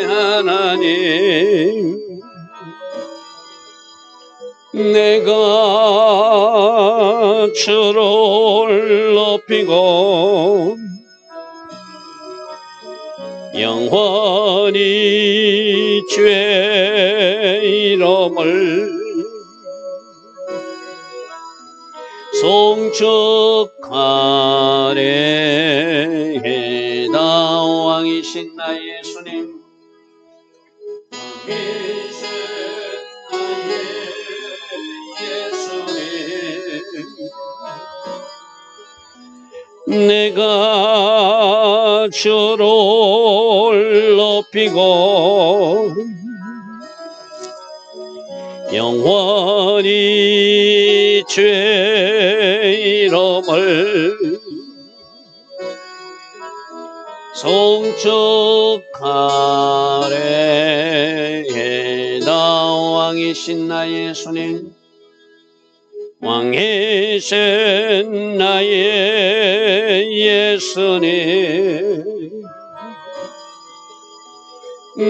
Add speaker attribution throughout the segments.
Speaker 1: 하나님, 내가 주를 높이고 영원히 주의 이름을 송축하리이다. 왕이신 나의 예수님, 왕이신 나의 예수님, 내가 주를 높이고 영원히 주의 이름을 송축하리이다. 왕이신 나의 예수님, 왕이신 나의 예수님,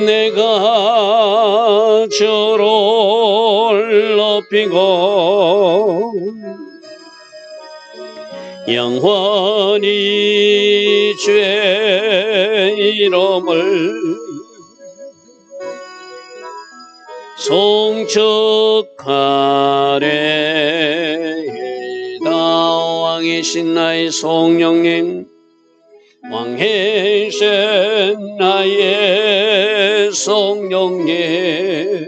Speaker 1: 내가 주를 높이고 영원히 주의 이름을 송축하리이다. 왕이신 나의 성령님, 왕이신 나의 성령님,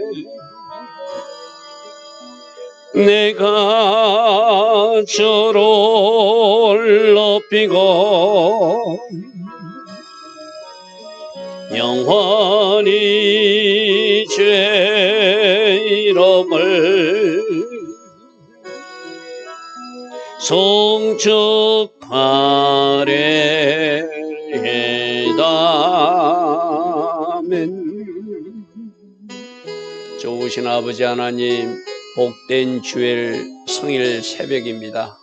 Speaker 1: 내가 주를 높이고 영원히 주의 이름을 송축하리이다. 아멘. 좋으신 아버지 하나님, 복된 주일 성일 새벽입니다.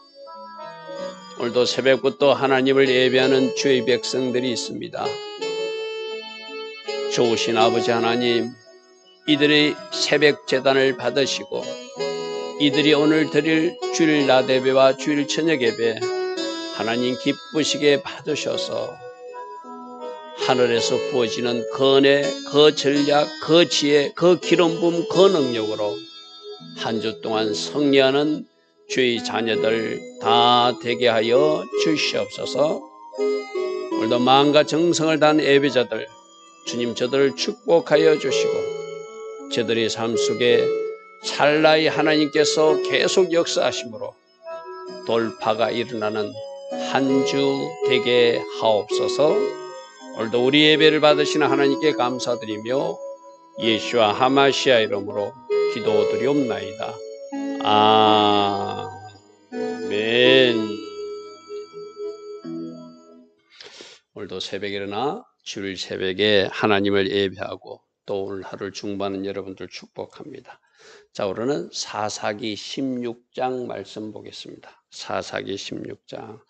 Speaker 1: 오늘도 새벽부터 하나님을 예배하는 주의 백성들이 있습니다. 좋으신 아버지 하나님, 이들의 새벽 제단을 받으시고 이들이 오늘 드릴 주일 낮 예배와 주일 저녁 예배 하나님 기쁘시게 받으셔서 하늘에서 부어지는 그 은혜, 그 전략, 그 지혜, 그 기름 부음, 그 능력으로 한 주 동안 승리하는 주의 자녀들 다 되게 하여 주시옵소서. 오늘도 마음과 정성을 다한 예배자들, 주님 저들을 축복하여 주시고 저들의 삶 속에 찰나의 하나님께서 계속 역사하심으로 돌파가 일어나는 한 주 되게 하옵소서. 오늘도 우리 예배를 받으시는 하나님께 감사드리며 예수와 하마시아 이름으로 기도드리옵나이다. 아멘. 오늘도 새벽에 일어나 주일 새벽에 하나님을 예배하고 또 오늘 하루를 중보하는 여러분들 축복합니다. 자, 오늘은 사사기 16장 말씀 보겠습니다. 사사기 16장.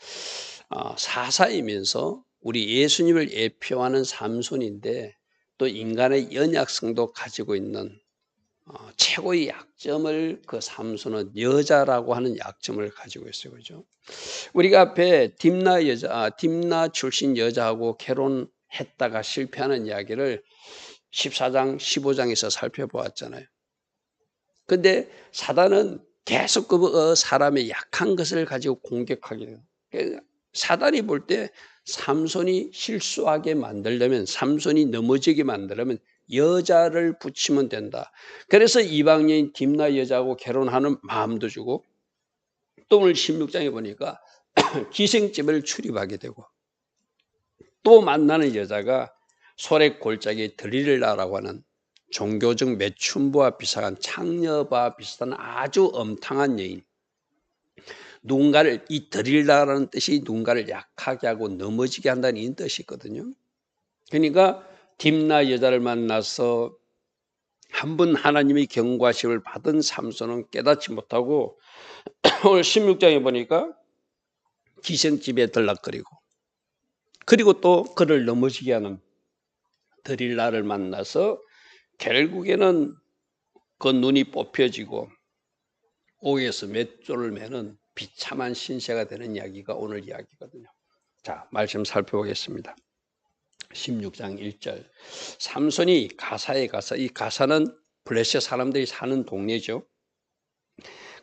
Speaker 1: 사사이면서 우리 예수님을 예표하는 삼손인데 또 인간의 연약성도 가지고 있는 최고의 약점을 그 삼손은 여자라고 하는 약점을 가지고 있어요. 그죠? 우리가 앞에 딥나 출신 여자하고 결혼했다가 실패하는 이야기를 14장, 15장에서 살펴보았잖아요. 근데 사단은 계속 그 사람의 약한 것을 가지고 공격하게 돼요. 사단이 볼 때 삼손이 실수하게 만들려면, 삼손이 넘어지게 만들려면 여자를 붙이면 된다. 그래서 이방여인 딥나 여자하고 결혼하는 마음도 주고, 또 오늘 16장에 보니까 기생집을 출입하게 되고, 또 만나는 여자가 소래 골짜기 들릴라라고 하는 종교적 매춘부와 비슷한 창녀와 비슷한 아주 엄탕한 여인, 누군가를, 이 들릴라라는 뜻이 누군가를 약하게 하고 넘어지게 한다는 이 뜻이 있거든요. 그러니까 딥나 여자를 만나서 한 번 하나님의 경고하심을 받은 삼손은 깨닫지 못하고 오늘 16장에 보니까 기생집에 들락거리고, 그리고 또 그를 넘어지게 하는 드릴라를 만나서 결국에는 그 눈이 뽑혀지고 옥에서 맷돌을 매는 비참한 신세가 되는 이야기가 오늘 이야기거든요. 자, 말씀 살펴보겠습니다. 16장 1절. 삼손이 가사에 가서, 이 가사는 블레셋 사람들이 사는 동네죠.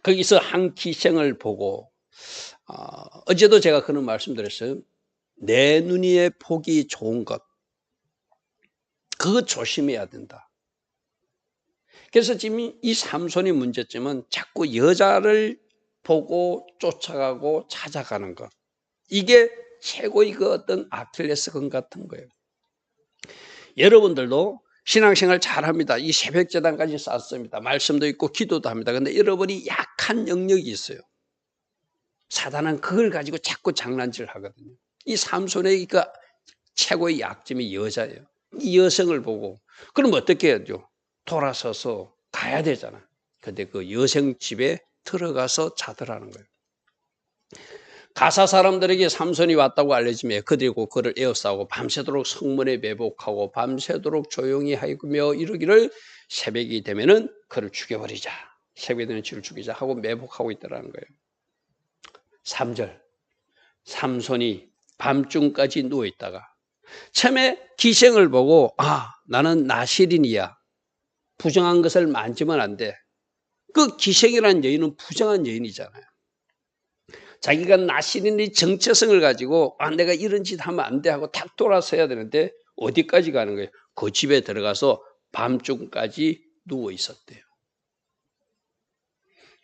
Speaker 1: 거기서 한 기생을 보고 어제도 제가 그런 말씀드렸어요. 내 눈에 보기 좋은 것, 그거 조심해야 된다. 그래서 지금 이 삼손의 문제점은 자꾸 여자를 보고 쫓아가고 찾아가는 것, 이게 최고의 그 어떤 아킬레스건 같은 거예요. 여러분들도 신앙생활 잘합니다. 이 새벽제단까지 쌓습니다. 말씀도 있고 기도도 합니다. 그런데 여러분이 약한 영역이 있어요. 사단은 그걸 가지고 자꾸 장난질 하거든요. 이 삼손의 그 최고의 약점이 여자예요. 이 여성을 보고 그럼 어떻게 해야죠? 돌아서서 가야 되잖아. 근데 그 여성 집에 들어가서 자더라는 거예요. 가사 사람들에게 삼손이 왔다고 알려지며 그들고 그를 에워싸고 밤새도록 성문에 매복하고 밤새도록 조용히 하며 이러기를 새벽이 되면은 그를 죽여버리자. 새벽이 되면 그를 죽이자 하고 매복하고 있더라는 거예요. 3절. 삼손이 밤중까지 누워있다가 처음에 기생을 보고 나는 나실인이야. 부정한 것을 만지면 안 돼. 그 기생이라는 여인은 부정한 여인이잖아요. 자기가 나실인의 정체성을 가지고 내가 이런 짓 하면 안 돼 하고 탁 돌아서야 되는데 어디까지 가는 거예요? 그 집에 들어가서 밤중까지 누워 있었대요.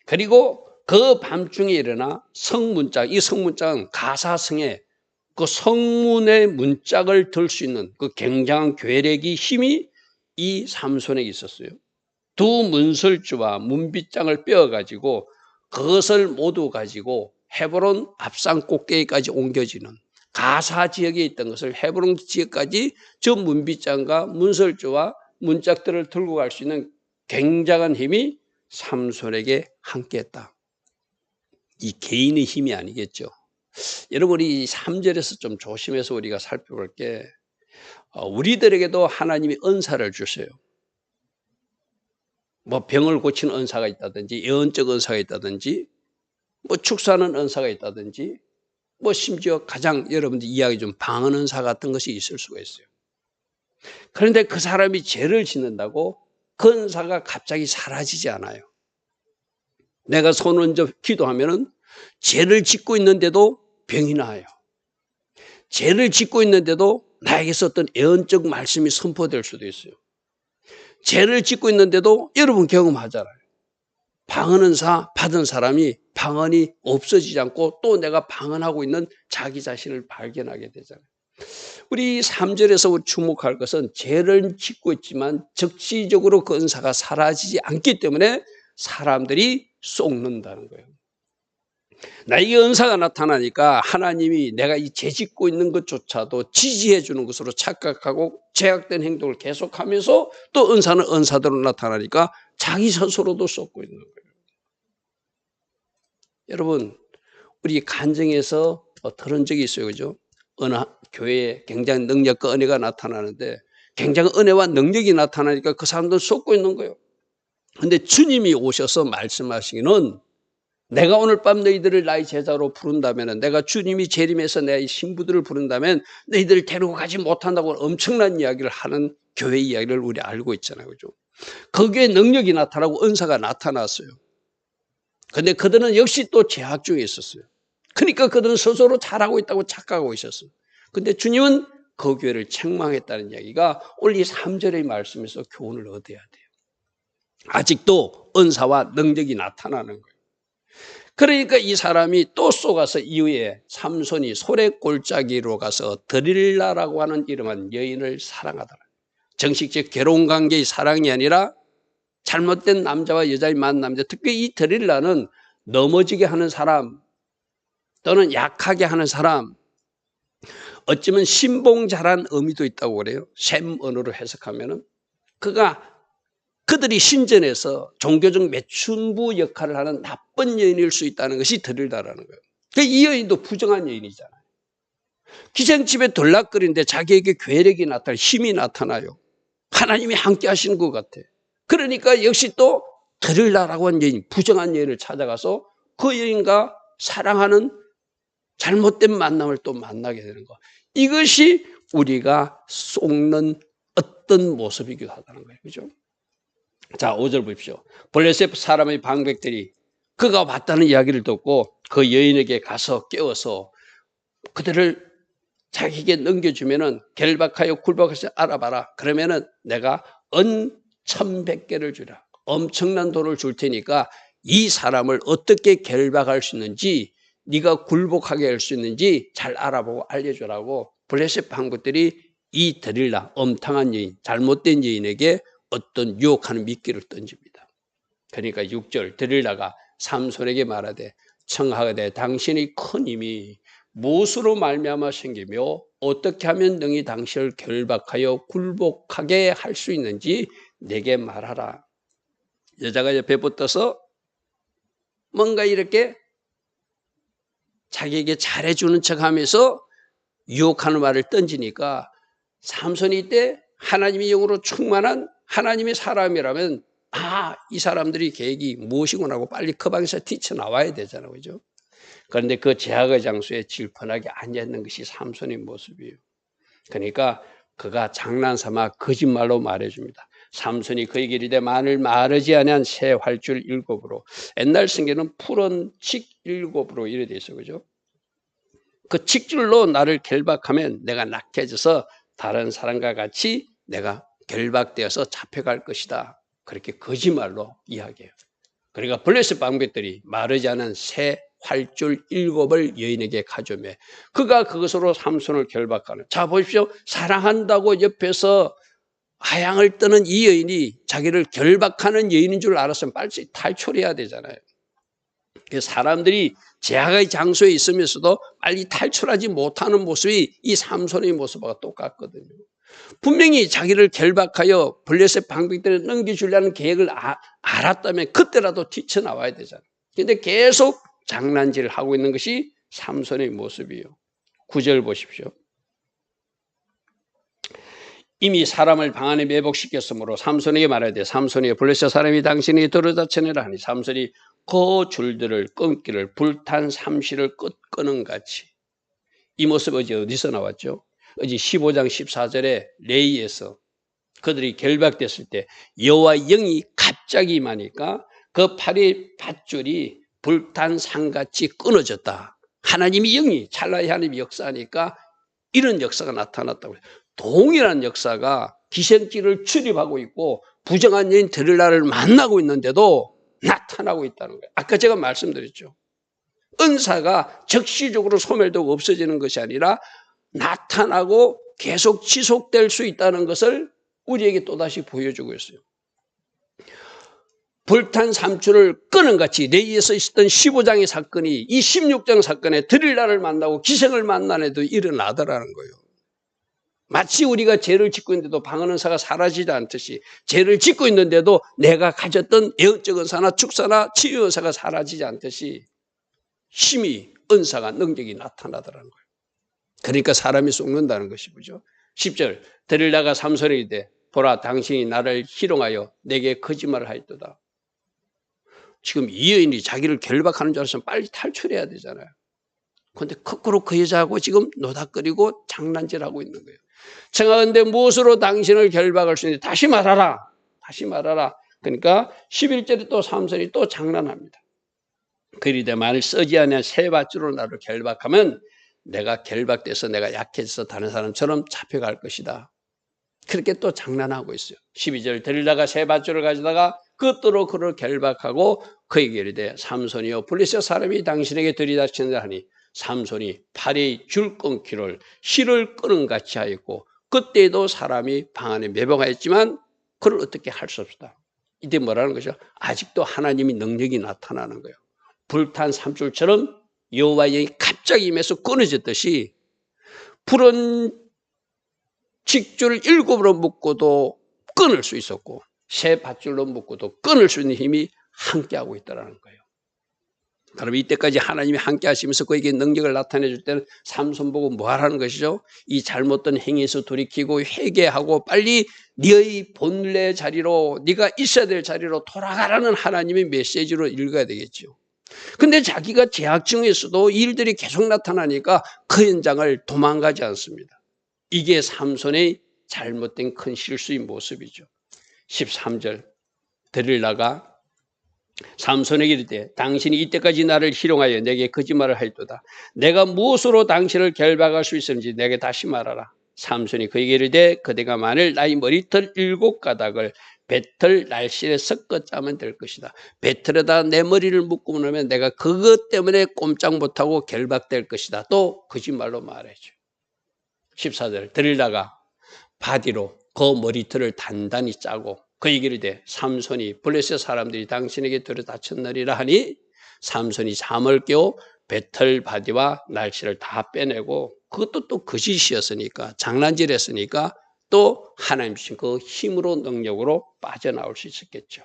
Speaker 1: 그리고 그 밤중에 일어나 성문짝, 이 성문짝은 가사성에 그 성문의 문짝을 들 수 있는 그 굉장한 괴력이 힘이 이 삼손에게 있었어요. 두 문설주와 문빗장을 빼어가지고 그것을 모두 가지고 헤브론 앞산 꼭대기까지 옮겨지는 가사 지역에 있던 것을 헤브론 지역까지 저 문빗장과 문설주와 문짝들을 들고 갈 수 있는 굉장한 힘이 삼손에게 함께했다. 이 개인의 힘이 아니겠죠. 여러분이 3절에서 좀 조심해서 우리가 살펴볼 게 우리들에게도 하나님이 은사를 주세요. 뭐 병을 고치는 은사가 있다든지 예언적 은사가 있다든지 뭐 축사하는 은사가 있다든지 뭐 심지어 가장 여러분들 이야기 좀 방언 은사 같은 것이 있을 수가 있어요. 그런데 그 사람이 죄를 짓는다고 그 은사가 갑자기 사라지지 않아요. 내가 손 얹어 기도하면은 죄를 짓고 있는데도 병이 나요. 죄를 짓고 있는데도 나에게서 어떤 예언적 말씀이 선포될 수도 있어요. 죄를 짓고 있는데도 여러분 경험하잖아요. 방언 은사 받은 사람이 방언이 없어지지 않고 또 내가 방언하고 있는 자기 자신을 발견하게 되잖아요. 우리 3절에서 주목할 것은 죄를 짓고 있지만 적시적으로 그 은사가 사라지지 않기 때문에 사람들이 속는다는 거예요. 나에게 은사가 나타나니까 하나님이 내가 이 죄 짓고 있는 것조차도 지지해 주는 것으로 착각하고 죄악된 행동을 계속하면서 또 은사는 은사대로 나타나니까 자기 스스로도 쏟고 있는 거예요. 여러분, 우리 간증에서 들은 적이 있어요. 그죠? 어느 교회에 굉장히 능력과 은혜가 나타나는데 굉장히 은혜와 능력이 나타나니까 그 사람들은 쏟고 있는 거예요. 그런데 주님이 오셔서 말씀하시기는 내가 오늘 밤 너희들을 나의 제자로 부른다면, 내가 주님이 재림해서 내 신부들을 부른다면 너희들을 데리고 가지 못한다고 엄청난 이야기를 하는 교회 이야기를 우리 알고 있잖아요. 그죠? 거기에 능력이 나타나고 은사가 나타났어요. 근데 그들은 역시 또 제약 중에 있었어요. 그러니까 그들은 스스로 잘하고 있다고 착각하고 있었어요. 근데 주님은 그 교회를 책망했다는 이야기가 오늘 이 3절의 말씀에서 교훈을 얻어야 돼요. 아직도 은사와 능력이 나타나는 거예요. 그러니까 이 사람이 또 쏘가서 이후에 삼손이 소래골짜기로 가서 드릴라라고 하는 이름한 여인을 사랑하더라. 정식적 결혼 관계의 사랑이 아니라 잘못된 남자와 여자의 만남인데, 특히 이 드릴라는 넘어지게 하는 사람 또는 약하게 하는 사람, 어쩌면 신봉자란 의미도 있다고 그래요. 셈 언어로 해석하면은 그들이 신전에서 종교적 매춘부 역할을 하는 나쁜 여인일 수 있다는 것이 드릴라라는 거예요. 이 여인도 부정한 여인이잖아요. 기생집에 들락거리는데 자기에게 괴력이 나타나 힘이 나타나요. 하나님이 함께 하시는 것 같아. 그러니까 역시 또 들으라라고 한 여인, 부정한 여인을 찾아가서 그 여인과 사랑하는 잘못된 만남을 또 만나게 되는 거. 이것이 우리가 속는 어떤 모습이기도 하다는 거예요. 그죠? 자, 5절 보십시오. 블레셋 사람의 방백들이 그가 봤다는 이야기를 듣고 그 여인에게 가서 깨워서 그들을 자기에게 넘겨주면은 결박하여 굴복해서 알아봐라. 그러면은 내가 은 1,100개를 주라. 엄청난 돈을 줄 테니까 이 사람을 어떻게 결박할 수 있는지, 네가 굴복하게 할 수 있는지 잘 알아보고 알려주라고 블레셋 방백들이 이 데릴라, 엄탕한 여인, 잘못된 여인에게 어떤 유혹하는 미끼를 던집니다. 그러니까 6절 데릴라가 삼손에게 말하되 청하되 당신의 큰 힘이 무엇으로 말미암아 생기며 어떻게 하면 능히 당신을 결박하여 굴복하게 할 수 있는지 내게 말하라. 여자가 옆에 붙어서 뭔가 이렇게 자기에게 잘해주는 척하면서 유혹하는 말을 던지니까 삼손이 이때 하나님의 영으로 충만한 하나님의 사람이라면 이 사람들이 계획이 무엇이구나 하고 빨리 그 방에서 뛰쳐나와야 되잖아요. 그죠? 그런데 그 제약의 장소에 질펀하게 앉아있는 것이 삼손의 모습이에요. 그러니까 그가 장난삼아 거짓말로 말해줍니다. 삼손이 그에게 이르되 만일 마르지 아니한 새 활줄 7으로, 옛날 성경은 푸른 칡 7으로 이래 돼 있어요. 그죠? 그 칡줄로 나를 결박하면 내가 낙해져서 다른 사람과 같이 내가 결박되어서 잡혀갈 것이다. 그렇게 거짓말로 이야기해요. 그러니까 블레셋 방백들이 마르지 않은 새 활줄 7을 여인에게 가져오며 그가 그것으로 삼손을 결박하는. 자 보십시오. 사랑한다고 옆에서 하양을 떠는 이 여인이 자기를 결박하는 여인인 줄 알았으면 빨리 탈출해야 되잖아요. 사람들이 제약의 장소에 있으면서도 빨리 탈출하지 못하는 모습이 이 삼손의 모습과 똑같거든요. 분명히 자기를 결박하여 블레셋 방백들에 넘겨주려는 계획을 알았다면 그때라도 튀쳐나와야 되잖아요. 그런데 계속 장난질을 하고 있는 것이 삼손의 모습이에요. 9절 보십시오. 이미 사람을 방 안에 매복시켰으므로 삼손에게 말해야 돼. 삼손이 블레셋 사람이 당신에게 들어다 쳐내라 하니 삼손이 그 줄들을 끊기를 불탄 삼시를 끄는 같이. 이 모습 어디서 나왔죠? 어제 15장 14절에 레이에서 그들이 결박됐을 때 여호와의 영이 갑자기 임하니까 그 팔의 밧줄이 불탄 상같이 끊어졌다. 하나님이 영이 찰나의 하나님이 역사하니까 이런 역사가 나타났다고 해요. 동일한 역사가 기생길을 출입하고 있고 부정한 여인 데릴라를 만나고 있는데도 나타나고 있다는 거예요. 아까 제가 말씀드렸죠. 은사가 적시적으로 소멸되고 없어지는 것이 아니라 나타나고 계속 지속될 수 있다는 것을 우리에게 또다시 보여주고 있어요. 불탄 삼줄을 끄는 같이 레이에서 있었던 15장의 사건이 이 16장 사건에 데릴라를 만나고 기생을 만난 애도 일어나더라는 거예요. 마치 우리가 죄를 짓고 있는데도 방언 은사가 사라지지 않듯이 죄를 짓고 있는데도 내가 가졌던 예언적 은사나 축사나 치유 은사가 사라지지 않듯이 힘이 은사가 능력이 나타나더라는 거예요. 그러니까 사람이 속는다는 것이 뭐죠? 10절 데릴라가 삼손에게 이르되 보라 당신이 나를 희롱하여 내게 거짓말을 하였도다. 지금 이 여인이 자기를 결박하는 줄 알았으면 빨리 탈출해야 되잖아요. 그런데 거꾸로 그 여자하고 지금 노닥거리고 장난질하고 있는 거예요. 청하건대 무엇으로 당신을 결박할 수 있는지 다시 말하라. 다시 말하라. 그러니까 11절에 또 삼손이 또 장난합니다. 그리되 만일 쓰지 아니한 새 밧줄로 나를 결박하면 내가 결박돼서 내가 약해져서 다른 사람처럼 잡혀갈 것이다. 그렇게 또 장난하고 있어요. 12절 데릴라가 새 밧줄을 가져다가 그것으로 그를 결박하고 그에게 이르되 삼손이여 블레셋 사람이 당신에게 들이닥친다 하니 삼손이 팔의 줄 끊기를 실을 끄는 같이 하였고 그때에도 사람이 방 안에 매복하였지만 그를 어떻게 할 수 없다. 이때 뭐라는 거죠? 아직도 하나님의 능력이 나타나는 거예요. 불탄 삼줄처럼 여호와의 영이 갑자기 임해서 끊어졌듯이 푸른 직줄을 7으로 묶고도 끊을 수 있었고 새 밧줄로 묶고도 끊을 수 있는 힘이 함께하고 있다는 거예요. 그럼 이때까지 하나님이 함께 하시면서 그에게 능력을 나타내 줄 때는 삼손 보고 뭐 하라는 것이죠? 이 잘못된 행위에서 돌이키고 회개하고 빨리 네의 본래 자리로, 네가 있어야 될 자리로 돌아가라는 하나님의 메시지로 읽어야 되겠죠. 근데 자기가 죄악 중에서도 일들이 계속 나타나니까 그 현장을 도망가지 않습니다. 이게 삼손의 잘못된 큰 실수의 모습이죠. 13절 데릴라가 삼손에게 이르되 당신이 이때까지 나를 희롱하여 내게 거짓말을 하였도다. 내가 무엇으로 당신을 결박할 수 있었는지 내게 다시 말하라. 삼손이 그에게 이르되 그대가 만일 나의 머리털 7가닥을 배틀 날실에 섞어 짜면 될 것이다. 배틀에다 내 머리를 묶고 나면 내가 그것 때문에 꼼짝 못하고 결박될 것이다. 또 거짓말로 말해줘. 14절 데릴라가 바디로 그 머리털을 단단히 짜고 그에게 이르되 삼손이 블레셋 사람들이 당신에게 들어 다쳤느니라 하니 삼손이 잠을 깨어 배털 바디와 날씨를 다 빼내고 그것도 또 거짓이었으니까 장난질했으니까 또 하나님 주신 그 힘으로 능력으로 빠져나올 수 있었겠죠.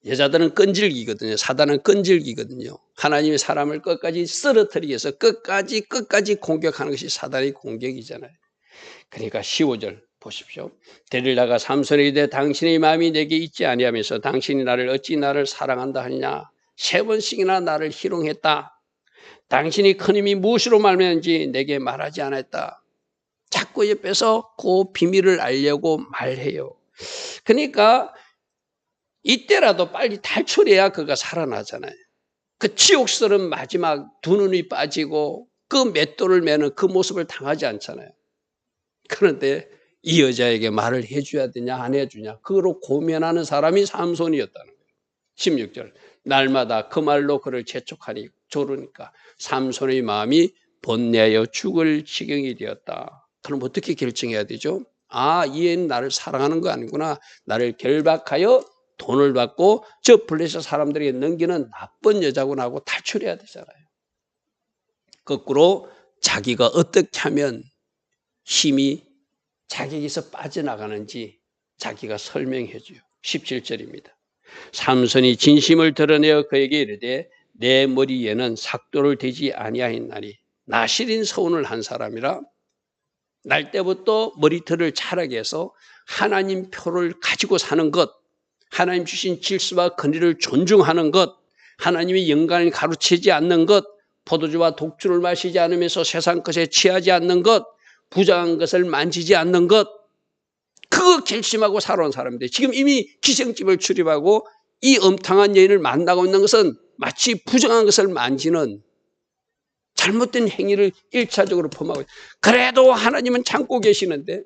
Speaker 1: 여자들은 끈질기거든요. 사단은 끈질기거든요. 하나님이 사람을 끝까지 쓰러뜨리기 위해서 끝까지 공격하는 것이 사단의 공격이잖아요. 그러니까 15절 보십시오. 데릴라가 삼손에게 이르되 당신의 마음이 내게 있지 아니하면서 당신이 나를 어찌 나를 사랑한다 하느냐. 3번씩이나 나를 희롱했다. 당신이 큰 힘이 무엇으로 말미암는지 내게 말하지 않았다. 자꾸 옆에서 그 비밀을 알려고 말해요. 그러니까 이때라도 빨리 탈출해야 그가 살아나잖아요. 그 치욕스러운 마지막 두 눈이 빠지고 그 맷돌을 매는 그 모습을 당하지 않잖아요. 그런데 이 여자에게 말을 해줘야 되냐 안 해주냐 그거로 고민하는 사람이 삼손이었다는 거예요. 16절 날마다 그 말로 그를 재촉하니 조르니까 삼손의 마음이 번뇌하여 죽을 지경이 되었다. 그럼 어떻게 결정해야 되죠? 아, 이 애는 나를 사랑하는 거 아니구나. 나를 결박하여 돈을 받고 저 블레셋 사람들에게 넘기는 나쁜 여자구나 하고 탈출해야 되잖아요. 거꾸로 자기가 어떻게 하면 힘이 자기에게서 빠져나가는지 자기가 설명해 줘요. 17절입니다. 삼손이 진심을 드러내어 그에게 이르되 내 머리에는 삭도를 대지 아니하였나니 나 시린 서운을 한 사람이라 날 때부터 머리털을 자라게 해서 하나님 표를 가지고 사는 것, 하나님 주신 질서와 권위를 존중하는 것, 하나님의 영광을 가로채지 않는 것, 포도주와 독주를 마시지 않으면서 세상 것에 취하지 않는 것, 부정한 것을 만지지 않는 것, 그거 결심하고 살아온 사람인데 지금 이미 기생집을 출입하고 이 엄탕한 여인을 만나고 있는 것은 마치 부정한 것을 만지는 잘못된 행위를 1차적으로 범하고 있어요. 그래도 하나님은 참고 계시는데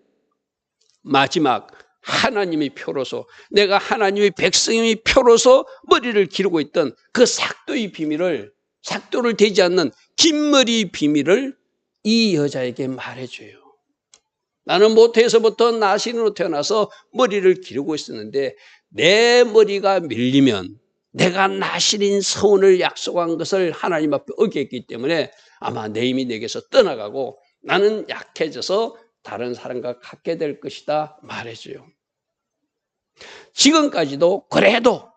Speaker 1: 마지막 하나님의 표로서 내가 하나님의 백성의 표로서 머리를 기르고 있던 그 삭도의 비밀을 삭도를 대지 않는 긴 머리의 비밀을 이 여자에게 말해줘요. 나는 모태에서부터 나신으로 태어나서 머리를 기르고 있었는데 내 머리가 밀리면 내가 나신인 서원을 약속한 것을 하나님 앞에 어겼기 때문에 아마 내 힘이 내게서 떠나가고 나는 약해져서 다른 사람과 같게 될 것이다 말해줘요. 지금까지도 그래도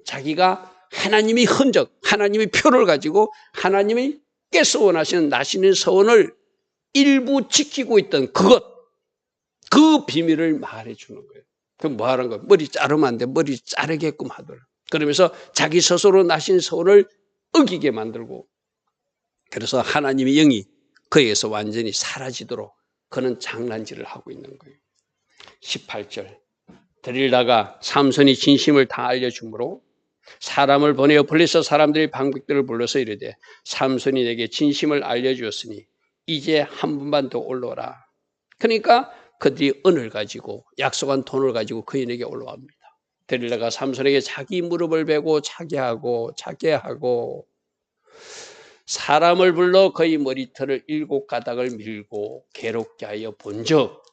Speaker 1: 자기가 하나님의 흔적, 하나님의 표를 가지고 하나님의 께서 원하시는 나신인 서원을 일부 지키고 있던 그것, 그 비밀을 말해주는 거예요. 그럼 뭐 하는 거예요? 머리 자르면 안 돼. 머리 자르게끔 하더라. 그러면서 자기 스스로 나신 서원을 어기게 만들고 그래서 하나님의 영이 그에게서 완전히 사라지도록 그는 장난질을 하고 있는 거예요. 18절 데릴라가 삼손이 진심을 다 알려주므로 사람을 보내어 블레셋 사람들의 방백들을 불러서 이르되 삼손이 내게 진심을 알려주었으니 이제 한 번만 더 올라오라. 그러니까 그들이 은을 가지고 약속한 돈을 가지고 그인에게 올라갑니다. 데릴라가 삼손에게 자기 무릎을 베고 차게하고 사람을 불러 그의 머리털을 7가닥을 밀고 괴롭게 하여 본즉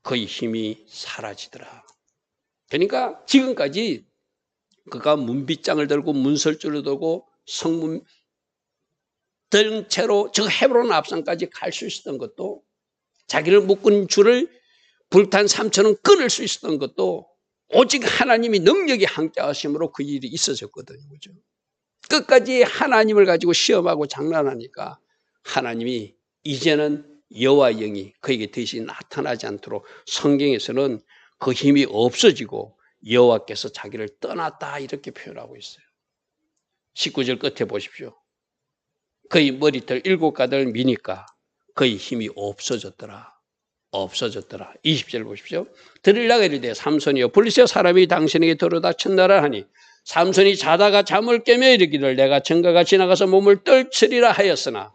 Speaker 1: 그의 힘이 사라지더라. 그러니까 지금까지 그가 문빗장을 들고 문설주를 들고 성문 든 채로 저 헤브론 앞산까지 갈 수 있었던 것도 자기를 묶은 줄을 불탄 삼천은 끊을 수 있었던 것도 오직 하나님이 능력이 함께 하심으로 그 일이 있어졌거든요. 그죠? 끝까지 하나님을 가지고 시험하고 장난하니까 하나님이 이제는 여호와 영이 그에게 대신 나타나지 않도록 성경에서는 그 힘이 없어지고 여호와께서 자기를 떠났다 이렇게 표현하고 있어요. 19절 끝에 보십시오. 그의 머리털 7가닥을 미니까 그의 힘이 없어졌더라. 20절 보십시오. 들으려고 이르되 삼손이여 블리스 사람이 당신에게 들어닥쳤나라 하니 삼손이 자다가 잠을 깨며 이르기를 내가 전가가 지나가서 몸을 떨치리라 하였으나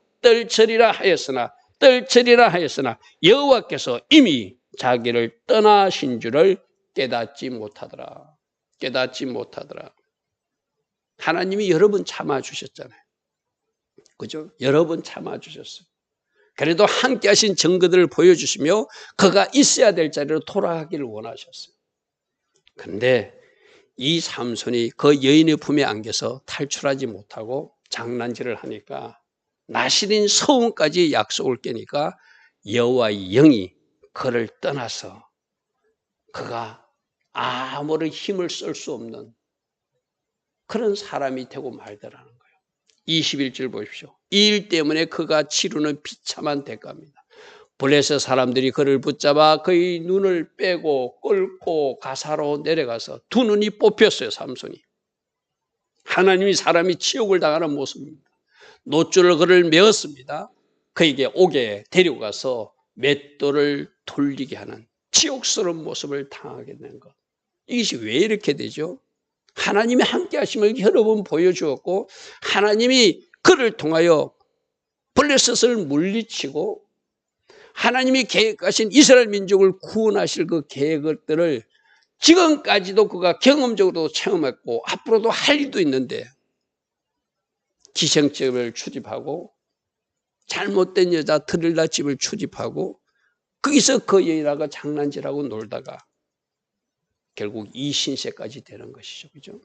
Speaker 1: 여호와께서 이미 자기를 떠나신 줄을 깨닫지 못하더라. 하나님이 여러 번 참아주셨잖아요. 그죠? 여러 번 참아주셨어요. 그래도 함께 하신 증거들을 보여주시며 그가 있어야 될 자리로 돌아가기를 원하셨어요. 그런데 이 삼손이 그 여인의 품에 안겨서 탈출하지 못하고 장난질을 하니까 나시린 서원까지 약속을 깨니까 여호와의 영이 그를 떠나서 그가 아무런 힘을 쓸 수 없는 그런 사람이 되고 말더라는 거예요. 21절 보십시오. 이 일 때문에 그가 치르는 비참한 대가입니다. 블레셋 사람들이 그를 붙잡아 그의 눈을 빼고 끌고 가사로 내려가서 두 눈이 뽑혔어요. 삼손이. 하나님이 사람이 치욕을 당하는 모습입니다. 노줄을 그를 메었습니다. 그에게 옥에 데려가서 맷돌을 돌리게 하는 치욕스러운 모습을 당하게 된 것. 이것이 왜 이렇게 되죠? 하나님이 함께 하심을 여러 번 보여주었고 하나님이 그를 통하여 블레셋을 물리치고 하나님이 계획하신 이스라엘 민족을 구원하실 그 계획들을 지금까지도 그가 경험적으로 체험했고 앞으로도 할 일도 있는데 기생집을 출입하고 잘못된 여자 드릴라 집을 출입하고 거기서 그 여인하고 장난질하고 놀다가 결국 이 신세까지 되는 것이죠. 그죠?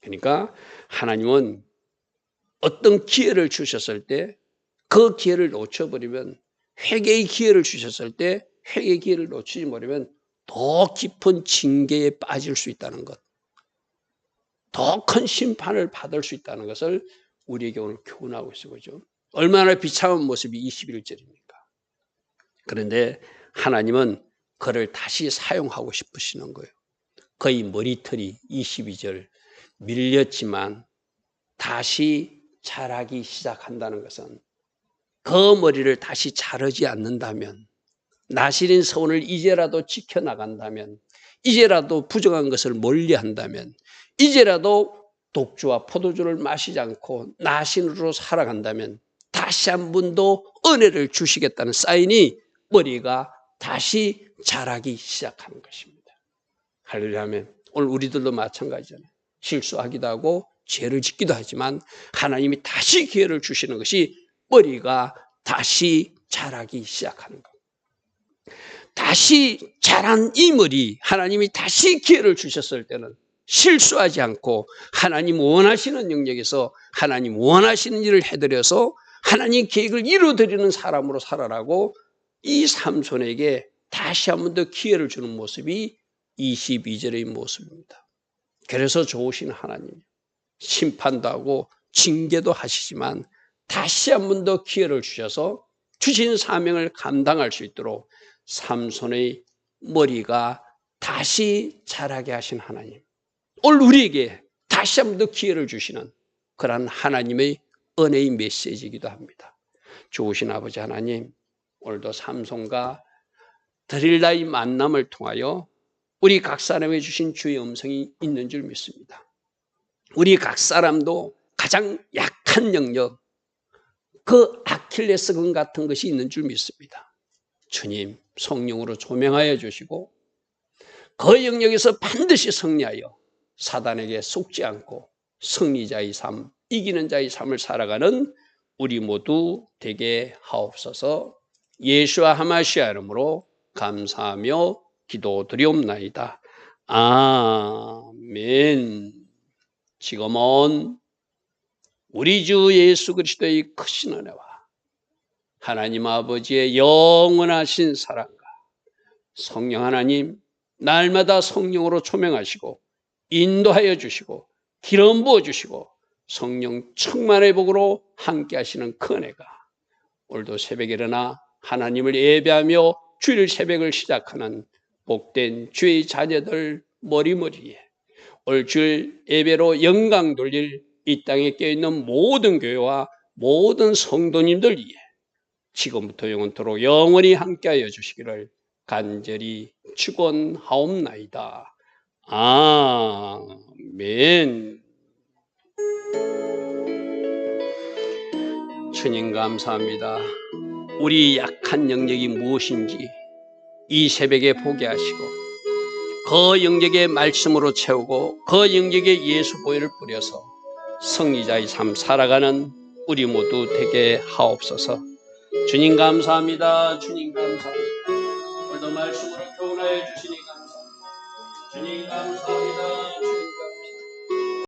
Speaker 1: 그러니까 하나님은 어떤 기회를 주셨을 때 그 기회를 놓쳐버리면 회개의 기회를 주셨을 때 회개의 기회를 놓치지 못하면 더 깊은 징계에 빠질 수 있다는 것, 더 큰 심판을 받을 수 있다는 것을 우리에게 오늘 교훈하고 있어요. 그죠? 얼마나 비참한 모습이 21절입니까? 그런데 하나님은 그를 다시 사용하고 싶으시는 거예요. 그의 머리털이 22절 밀렸지만 다시 자라기 시작한다는 것은 그 머리를 다시 자르지 않는다면 나시린 서원을 이제라도 지켜나간다면 이제라도 부정한 것을 멀리한다면 이제라도 독주와 포도주를 마시지 않고 나신으로 살아간다면 다시 한 번 더 은혜를 주시겠다는 사인이 머리가 다시 자라기 시작하는 것입니다. 할렐루야. 오늘 우리들도 마찬가지잖아요. 실수하기도 하고 죄를 짓기도 하지만 하나님이 다시 기회를 주시는 것이 머리가 다시 자라기 시작하는 것. 다시 자란 이 머리 하나님이 다시 기회를 주셨을 때는 실수하지 않고 하나님 원하시는 영역에서 하나님 원하시는 일을 해드려서 하나님 계획을 이루어드리는 사람으로 살아라고 이 삼손에게 다시 한 번 더 기회를 주는 모습이 22절의 모습입니다. 그래서 좋으신 하나님, 심판도 하고 징계도 하시지만 다시 한 번 더 기회를 주셔서 주신 사명을 감당할 수 있도록 삼손의 머리가 다시 자라게 하신 하나님, 오늘 우리에게 다시 한 번 더 기회를 주시는 그러한 하나님의 은혜의 메시지이기도 합니다. 좋으신 아버지 하나님, 오늘도 삼손과 드릴라의 만남을 통하여 우리 각 사람에 주신 주의 음성이 있는 줄 믿습니다. 우리 각 사람도 가장 약한 영역, 그 아킬레스건 같은 것이 있는 줄 믿습니다. 주님, 성령으로 조명하여 주시고 그 영역에서 반드시 승리하여 사단에게 속지 않고 승리자의 삶, 이기는 자의 삶을 살아가는 우리 모두 되게 하옵소서. 예수와 하마시아 이름으로 감사하며 기도드리옵나이다. 아멘. 지금은 우리 주 예수 그리스도의 크신 은혜와 하나님 아버지의 영원하신 사랑과 성령 하나님 날마다 성령으로 초명하시고 인도하여 주시고 기름 부어 주시고 성령 충만의 복으로 함께 하시는 그 은혜가 오늘도 새벽에 일어나 하나님을 예배하며 주일 새벽을 시작하는 복된 주의 자녀들 머리머리에 올 주일 예배로 영광 돌릴 이 땅에 깨어있는 모든 교회와 모든 성도님들 위해 지금부터 영원토록 영원히 함께하여 주시기를 간절히 축원하옵나이다. 아멘. 주님 감사합니다. 우리 약한 영역이 무엇인지 이 새벽에 보게 하시고 그 영역의 말씀으로 채우고 그 영역에 예수 보혈을 뿌려서 승리자의 삶 살아가는 우리 모두 되게 하옵소서. 주님 감사합니다. 주님 감사합니다. 오늘도 말씀으로 교훈하여 주시니 감사합니다. 주님 감사합니다. 주님